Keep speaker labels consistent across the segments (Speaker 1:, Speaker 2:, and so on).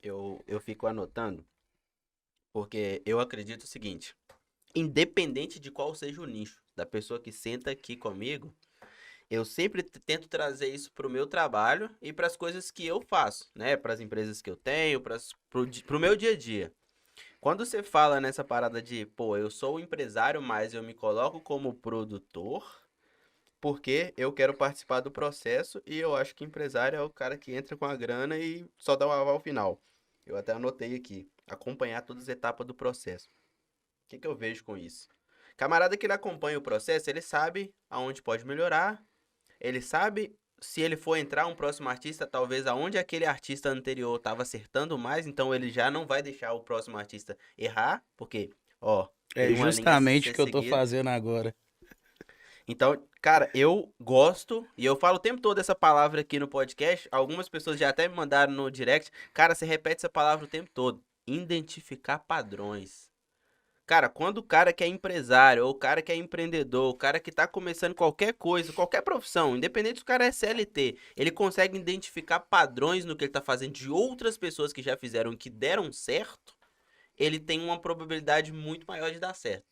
Speaker 1: eu fico anotando, porque eu acredito o seguinte, independente de qual seja o nicho da pessoa que senta aqui comigo, eu sempre tento trazer isso pro meu trabalho e para as coisas que eu faço, né? Para as empresas que eu tenho, pro meu dia a dia. Quando você fala nessa parada de, pô, eu sou o empresário, mas eu me coloco como produtor, porque eu quero participar do processo e eu acho que empresário é o cara que entra com a grana e só dá o aval final. Eu até anotei aqui, acompanhar todas as etapas do processo. O que que eu vejo com isso? Camarada que ele acompanha o processo, ele sabe aonde pode melhorar, ele sabe se ele for entrar um próximo artista, talvez aonde aquele artista anterior estava acertando mais, então ele já não vai deixar o próximo artista errar, porque, ó,
Speaker 2: É
Speaker 1: tem uma linha a
Speaker 2: justamente o
Speaker 1: ser
Speaker 2: que eu tô
Speaker 1: seguida.
Speaker 2: fazendo agora.
Speaker 1: Então, cara, eu gosto, e eu falo o tempo todo essa palavra aqui no podcast, algumas pessoas já até me mandaram no direct, cara, você repete essa palavra o tempo todo. Identificar padrões. Cara, quando o cara que é empresário, ou o cara que é empreendedor, o cara que tá começando qualquer coisa, qualquer profissão, independente se o cara é CLT, ele consegue identificar padrões no que ele tá fazendo de outras pessoas que já fizeram e que deram certo, ele tem uma probabilidade muito maior de dar certo.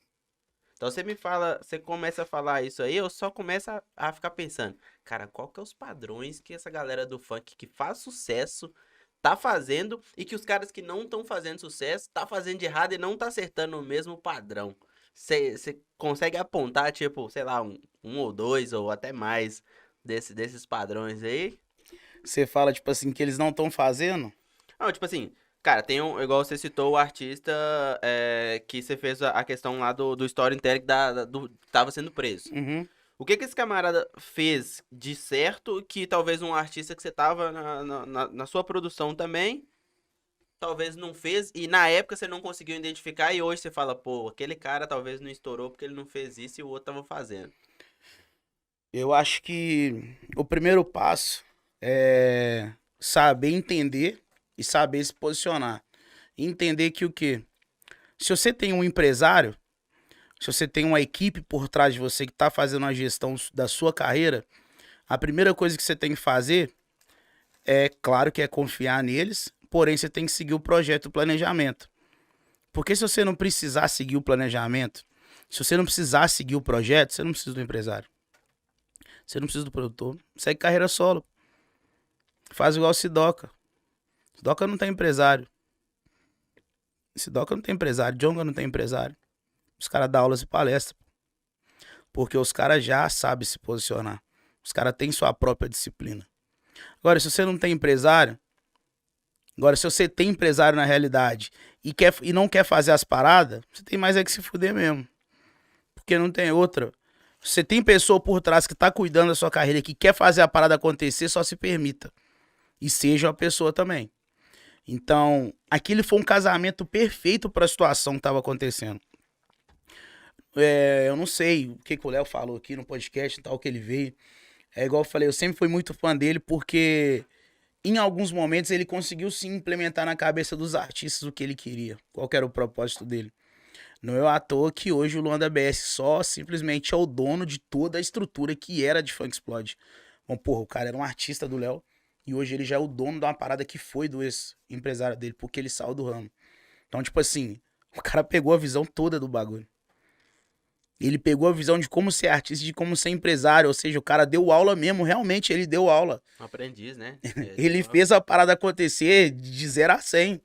Speaker 1: Então você me fala, você começa a falar isso aí, eu só começo a ficar pensando, cara, qual que é os padrões que essa galera do funk que faz sucesso tá fazendo e que os caras que não estão fazendo sucesso tá fazendo de errado e não tá acertando o mesmo padrão. Você consegue apontar, tipo, sei lá, um ou dois ou até mais desses padrões aí?
Speaker 2: Você fala, tipo assim, que eles não estão fazendo?
Speaker 1: Não, tipo assim, cara, tem um, igual você citou o artista que você fez a questão lá do storytelling do tava sendo preso.
Speaker 2: Uhum.
Speaker 1: O que que esse camarada fez de certo que talvez um artista que você tava na sua produção também, talvez não fez, e na época você não conseguiu identificar, e hoje você fala, pô, aquele cara talvez não estourou porque ele não fez isso e o outro tava fazendo.
Speaker 2: Eu acho que o primeiro passo é saber entender e saber se posicionar. Entender que o quê? Se você tem um empresário, se você tem uma equipe por trás de você que está fazendo a gestão da sua carreira, a primeira coisa que você tem que fazer é, claro que é confiar neles, porém você tem que seguir o projeto, o planejamento. Porque se você não precisar seguir o planejamento, se você não precisar seguir o projeto, você não precisa do empresário. Você não precisa do produtor. Segue carreira solo. Faz igual o Sidoca. Sidoca não tem empresário. Sidoca não tem empresário. Djonga não tem empresário. Os caras dão aulas e palestras. Porque os caras já sabem se posicionar. Os caras têm sua própria disciplina. Agora, se você não tem empresário, agora, se você tem empresário na realidade e não quer fazer as paradas, você tem mais é que se fuder mesmo. Porque não tem outra. Você tem pessoa por trás que tá cuidando da sua carreira, que quer fazer a parada acontecer, só se permita. E seja uma pessoa também. Então, aquele foi um casamento perfeito para a situação que estava acontecendo. Eu não sei o que o Léo falou aqui no podcast e tal, que ele veio. É igual eu falei, eu sempre fui muito fã dele porque em alguns momentos ele conseguiu sim implementar na cabeça dos artistas o que ele queria, qual que era o propósito dele. Não é à toa que hoje o Luanda BS só simplesmente é o dono de toda a estrutura que era de Funk Explode. Bom, porra, o cara era um artista do Léo e hoje ele já é o dono de uma parada que foi do ex-empresário dele, porque ele saiu do ramo. Então, tipo assim, o cara pegou a visão toda do bagulho. Ele pegou a visão de como ser artista, de como ser empresário, ou seja, o cara deu aula mesmo, realmente ele deu aula.
Speaker 1: Um aprendiz, né?
Speaker 2: Ele fez a parada acontecer de 0 a 100,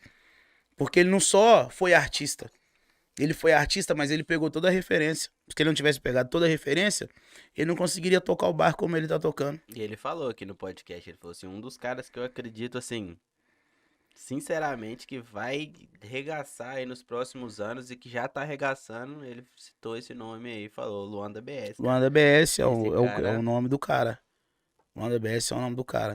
Speaker 2: porque ele não só foi artista, ele foi artista, mas ele pegou toda a referência. Se ele não tivesse pegado toda a referência, ele não conseguiria tocar o barco como ele tá tocando.
Speaker 1: E ele falou aqui no podcast, ele falou assim, um dos caras que eu acredito, assim, sinceramente, que vai regaçar aí nos próximos anos e que já tá arregaçando, ele citou esse nome aí, falou Luanda BS, cara.
Speaker 2: Luanda BS
Speaker 1: Esse
Speaker 2: é o
Speaker 1: cara,
Speaker 2: nome do cara. Luanda BS é o nome do cara.